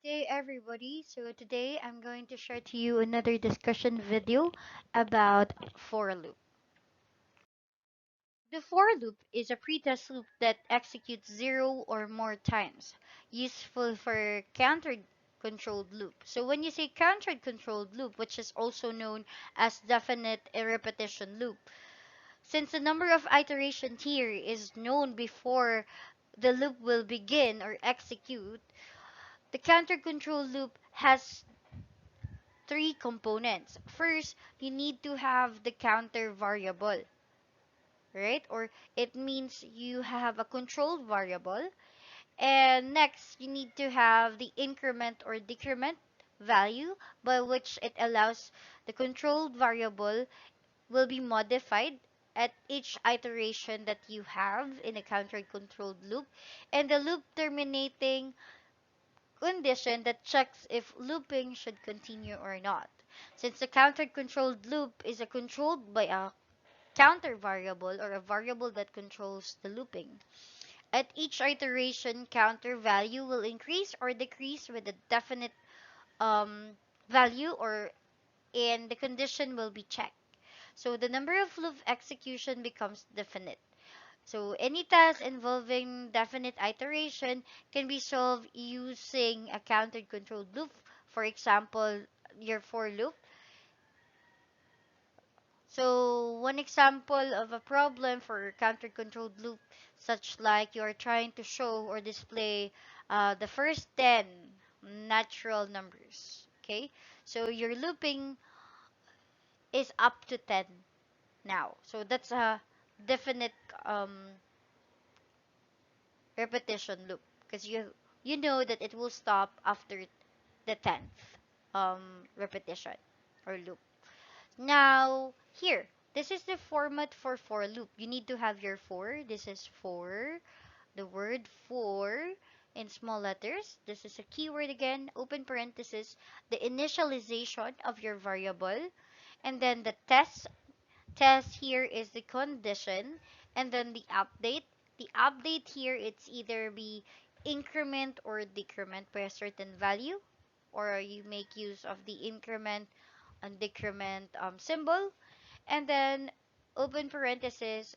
Good day, everybody. So today I'm going to share to you another discussion video about for loop. The for loop is a pretest loop that executes zero or more times, useful for counter controlled loop. So when you say counter controlled loop, which is also known as definite repetition loop, since the number of iterations here is known before the loop will begin or execute, the counter control loop has three components. First, you need to have the counter variable, right? Or it means you have a controlled variable. And next, you need to have the increment or decrement value by which it allows the controlled variable will be modified at each iteration that you have in a counter controlled loop, and the loop terminating condition that checks if looping should continue or not. Since the counter-controlled loop is controlled by a counter variable or a variable that controls the looping. At each iteration, counter value will increase or decrease with a definite value or and the condition will be checked. So the number of loop execution becomes definite. So any task involving definite iteration can be solved using a countered controlled loop. For example, your for loop. So one example of a problem for counter controlled loop, such like you are trying to show or display the first 10 natural numbers. Okay, so your looping is up to 10 now. So that's a definite um, repetition loop because you know that it will stop after the 10th repetition or loop. Now here, this is the format for loop. You need to have your for. This is for, the word for in small letters. This is a keyword again, open parenthesis, the initialization of your variable, and then the test here is the condition, and then the update here, it's either be increment or decrement by a certain value, or you make use of the increment and decrement symbol, and then open parenthesis,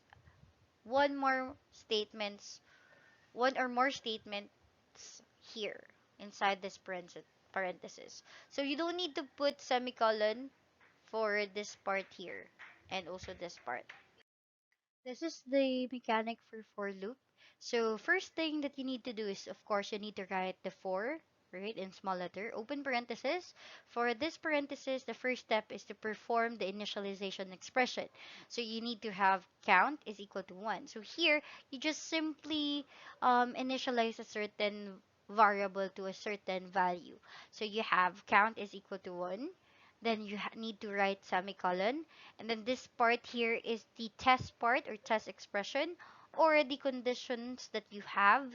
one more statements one or more statements here inside this parenthesis. So you don't need to put semicolon for this part here and also this part. This is the mechanic for loop. So first thing that you need to do is, of course, you need to write the for, right, in small letter, open parenthesis. For this parenthesis, the first step is to perform the initialization expression. So you need to have count is equal to 1. So here, you just simply initialize a certain variable to a certain value. So you have count is equal to 1. Then you need to write semicolon, and then this part here is the test part or test expression or the conditions that you have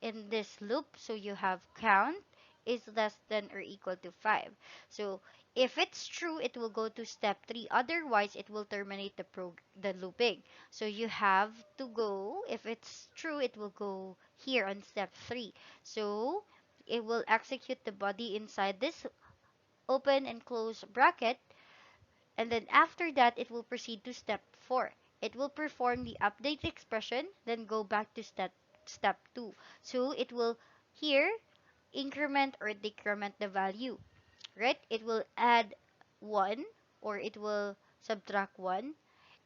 in this loop. So you have count is less than or equal to 5. So if it's true, it will go to step 3. Otherwise, it will terminate the looping. So you have to go, if it's true, it will go here on step 3. So it will execute the body inside this open and close bracket, and then after that, it will proceed to step 4. It will perform the update expression, then go back to step 2. So it will here increment or decrement the value, right? It will add 1 or it will subtract 1.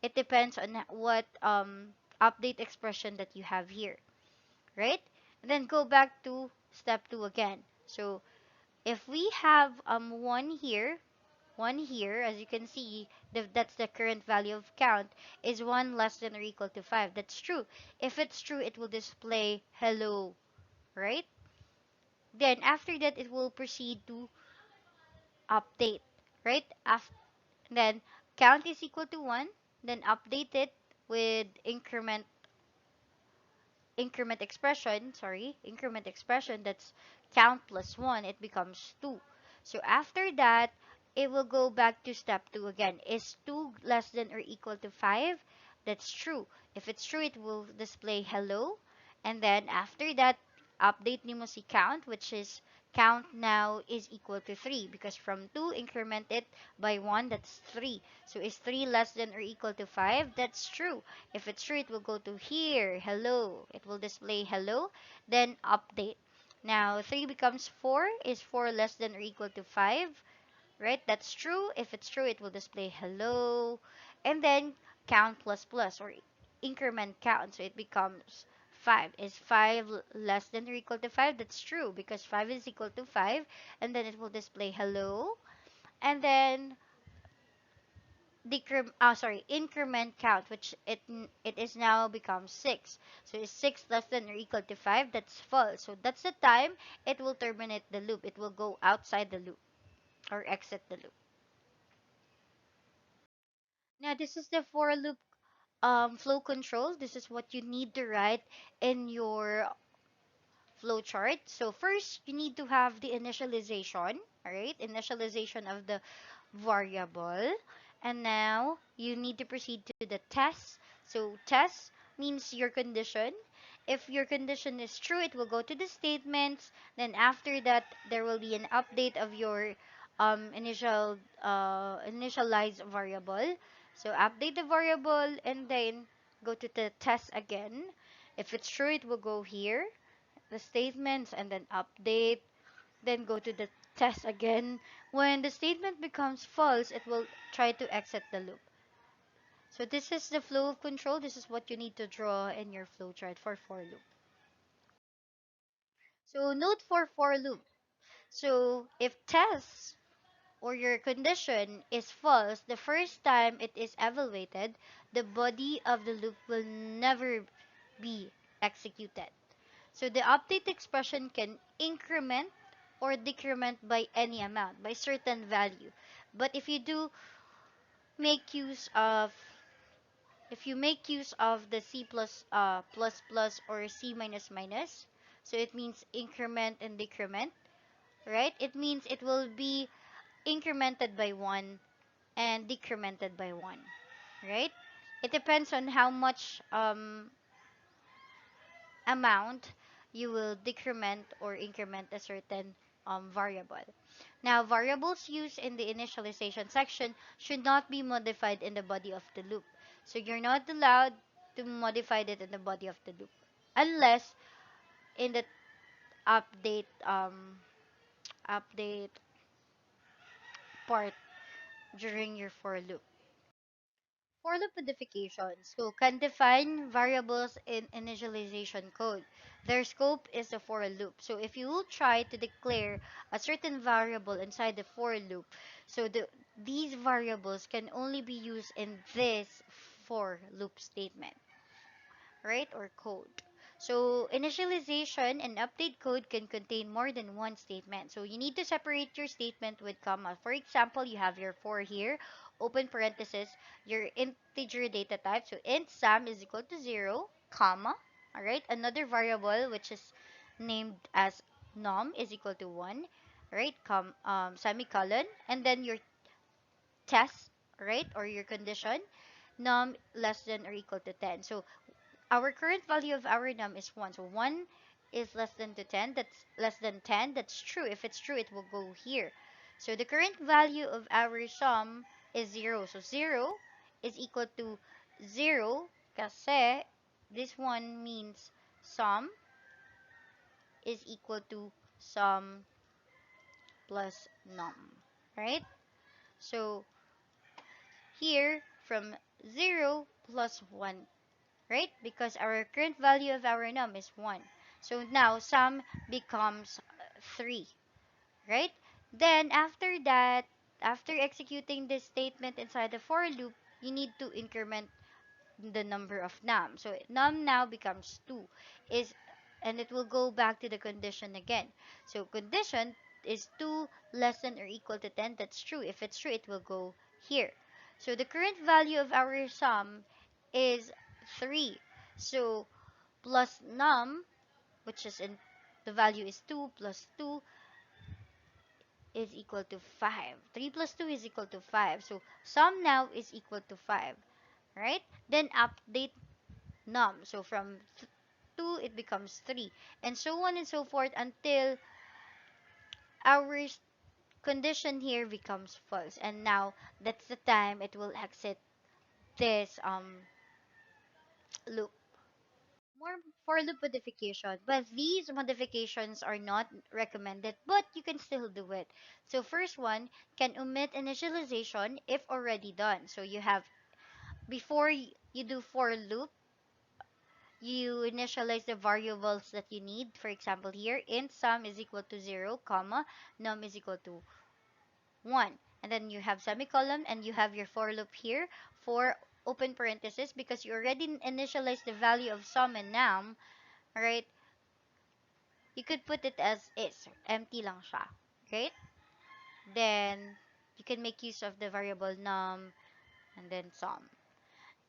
It depends on what update expression that you have here, right? And then go back to step 2 again. So if we have 1 here, as you can see, that's the current value of count, is 1 less than or equal to 5. That's true. If it's true, it will display hello, right? Then after that, it will proceed to update, right? Then count is equal to 1, then update it with increment expression, that's count plus 1, it becomes 2. So after that, it will go back to step 2 again. Is 2 less than or equal to 5? That's true. If it's true, it will display hello. And then after that, update nimo si count, which is count now is equal to 3 because from 2 increment it by 1, that's 3. So is 3 less than or equal to 5? That's true. If it's true, it will go to here, hello. It will display hello, then update. Now 3 becomes 4. Is 4 less than or equal to 5? Right? That's true. If it's true, it will display hello. And then count plus plus or increment count. So it becomes 5. Is 5 less than or equal to 5? That's true because 5 is equal to 5. And then it will display hello. And then increment count, which it is now becomes 6. So is 6 less than or equal to 5? That's false. So that's the time it will terminate the loop. It will go outside the loop or exit the loop. Now this is the for loop flow control. This is what you need to write in your flow chart. So first, you need to have the initialization, all right? Initialization of the variable. And now you need to proceed to the test. So test means your condition. If your condition is true, it will go to the statements. Then after that, there will be an update of your initialized variable. So update the variable and then go to the test again. If it's true, it will go here, the statements, and then update, then go to the test again. When the statement becomes false, it will try to exit the loop. So this is the flow of control. This is what you need to draw in your flow chart for loop. So note for loop. So if test or your condition is false, the first time it is evaluated, the body of the loop will never be executed. So the update expression can increment or decrement by any amount, by certain value. But make use of if you make use of the C plus plus or C minus minus, so it means increment and decrement, right? It means it will be incremented by 1 and decremented by 1, right? It depends on how much amount you will decrement or increment a certain variable. Now, variables used in the initialization section should not be modified in the body of the loop. So you're not allowed to modify it in the body of the loop unless in the update update part during your for loop. For loop modifications, so can define variables in initialization code. Their scope is the for loop. So if you will try to declare a certain variable inside the for loop, so these variables can only be used in this for loop statement, right, or code. So initialization and update code can contain more than one statement. So you need to separate your statement with comma. For example, you have your for here, open parenthesis, your integer data type. So int sum is equal to 0, comma. All right, another variable which is named as num is equal to 1, right, semicolon, and then your test, right, or your condition, num less than or equal to 10. So our current value of our num is 1. So 1 is less than to 10. That's less than 10. That's true. If it's true, it will go here. So the current value of our sum is 0. So 0 is equal to 0 kasi this one means sum is equal to sum plus num. Right? So here from 0 plus 1, right? Because our current value of our num is 1. So now sum becomes 3, right? Then after that, after executing this statement inside the for loop, you need to increment the number of num. So num now becomes 2 is and it will go back to the condition again. So condition is 2 less than or equal to 10. That's true. If it's true, it will go here. So the current value of our sum is 3. So plus num, which is in the value is 2 plus 2 is equal to 5. 3 plus 2 is equal to 5. So sum now is equal to 5, right? Then update num. So from 2, it becomes 3, and so on and so forth until our condition here becomes false. And now that's the time it will exit this loop. More for loop modification, but these modifications are not recommended, but you can still do it. So first one, can omit initialization if already done. So you have, before you do for loop, you initialize the variables that you need. For example, here int sum is equal to 0 comma num is equal to 1, and then you have semicolon, and you have your for loop here for open parenthesis, because you already initialized the value of sum and num, right? You could put it as is, empty lang siya, right? Then you can make use of the variable num and then sum.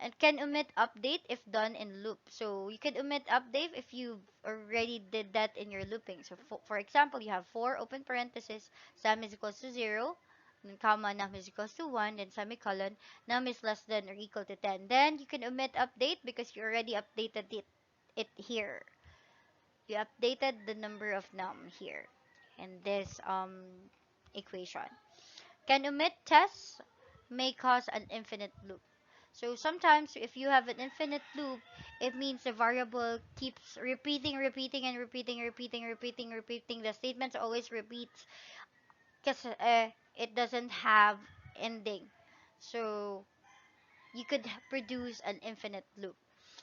And can omit update if done in loop. So you can omit update if you already did that in your looping. So for example, you have 4 open parenthesis, sum is equals to 0, then comma, num is equals to 1, then semicolon, num is less than or equal to 10. Then you can omit update because you already updated it here. You updated the number of num here in this equation. Can omit tests may cause an infinite loop. So sometimes if you have an infinite loop, it means the variable keeps repeating and repeating. The statements always repeats because it doesn't have ending. So you could produce an infinite loop.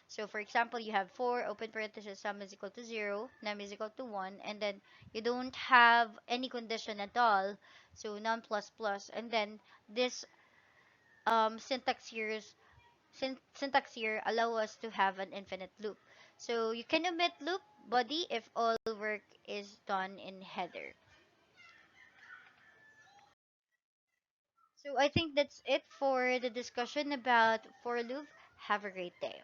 So for example, you have 4 open parenthesis, sum is equal to 0, num is equal to 1, and then you don't have any condition at all. So num plus plus, and then this syntax here syntax here allow us to have an infinite loop. So you can omit loop body if all work is done in header. So I think that's it for the discussion about for loop. Have a great day.